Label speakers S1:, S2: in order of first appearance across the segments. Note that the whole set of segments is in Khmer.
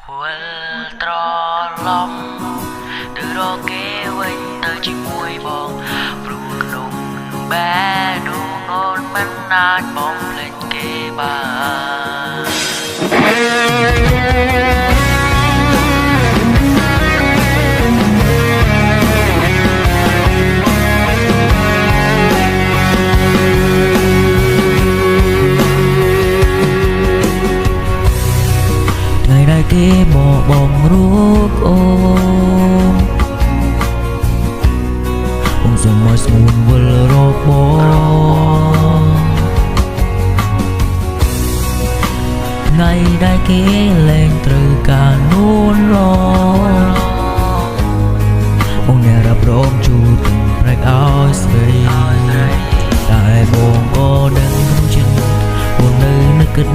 S1: Well ត្រឡប់ទៅរកគេវិញទៅជាមួយបងព្រោះក្នុងបែដួងអូនមិនអាចបំភ្លេចគេបានគេមកបងរូបអូនបងសូមមកស្ងួនវិលរកបងថ្ងៃដែលគេលែងត្រូវការនួនរបងអ្នករ៉ាប់រងជួទាំងប្រែកឲ្យស្រីតែបងក៏ដឹងក្នុងចិត្តបងនៅនឹកគិត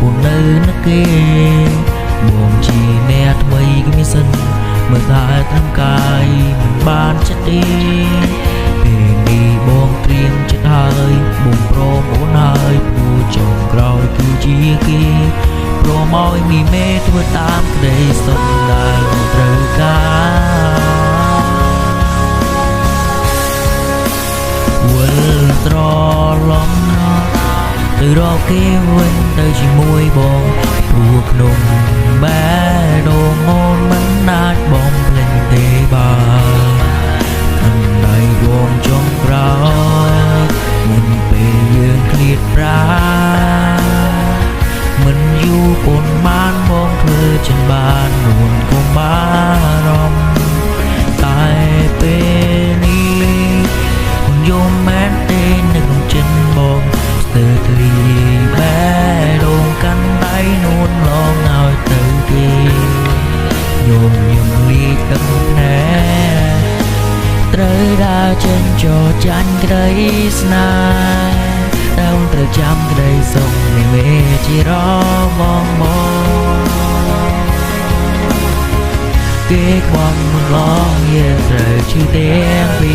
S1: បងនៅនឹកគេបងជាអ្នកថ្មីក៏មានសិនមើលតែត្រឹមកាយមិនបានចិត្តទេពេលនេះបងត្រៀមចិត្តហើយបងព្រមអូនហើយព្រោះចុងក្រោយគឺជាគេព្រមឲ្យមីមេធ្វើតាមក្តីសុខដែលត្រូវការវិលត្រឡប់ទៅរកគេវិញទៅជាមួយបងព្រោះក្នុងបែដងអូនមិនអាចបំភ្លេចទេបានខាងដៃបងចង់ក្រោយមុនពេលយើងឃ្លាតប្រាមិនយូរប៉ុន្មានបងធ្វើចិនបាននួនកុំបារម្ភតែពេលនេះបងយំមែនទេនៅក្នុងចិត្តបងស្ទើរធ្លាយបែដងកាន់ដៃនួនឡងឲ្យទៅគេញោមញឹមលីទឹកណែត្រូវដើរចេញចោចាញ់ក្តីស្នេហ៍តែអូនត្រូវចាំក្តីសុខនេះមេជារបងមកគេខ្វំឡងយើងត្រូវជឿទាំងពី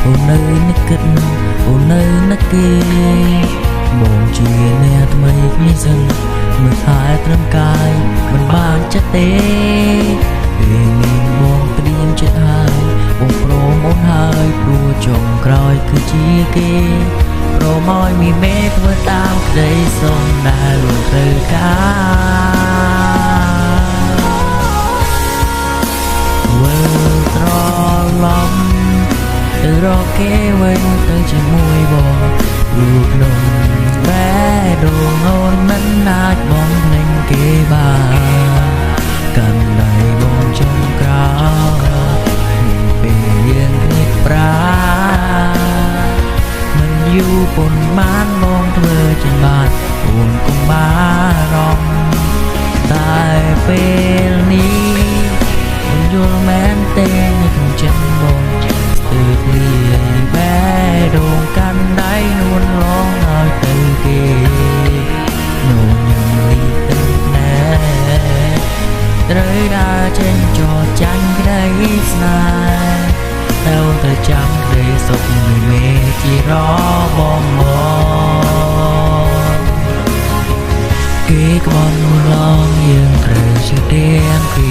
S1: អូននៅនឹកគិតអូននៅនឹកគេបងជាអ្នកថ្មីគ្មានសិនមើលថែត្រឹមកាយមិនបានចិត្តទេពេលនេះបងត្រៀមចិត្តហើយបងព្រមអូនហើយព្រោះចុងក្រោយគឺជាគេព្រមឲ្យមីមេធ្វើតាមក្តីសុំដែលលោកត្រូវការវិលត្រឡប់ទៅរកគេវិញទៅជាមួយបងព្រោះក្នុងបែដងអូនមិនអាចបំភ្លេចគេបានកាន់ដៃបងចុងក្រោយពេលយើងគ្នាប្រាមិនយូរប៉ុន្មានបងធ្វើចិនបានអូនកុំបារម្ភតែពេលនេះបងយល់មែនទេនៅក្នុងចិត្តបងទៅព្រាយបែដងកាន់ដៃនួនឡងឲ្យទៅគេនោមញឹមលីទឹកណែត្រូវដើរចេញចោចាញ់ក្តីស្នេហ៍តែអូនត្រូវចាំក្តីសុខនេះមេជារបងមកគេក្បត់ឡងយើងត្រូវជឿទាំងពី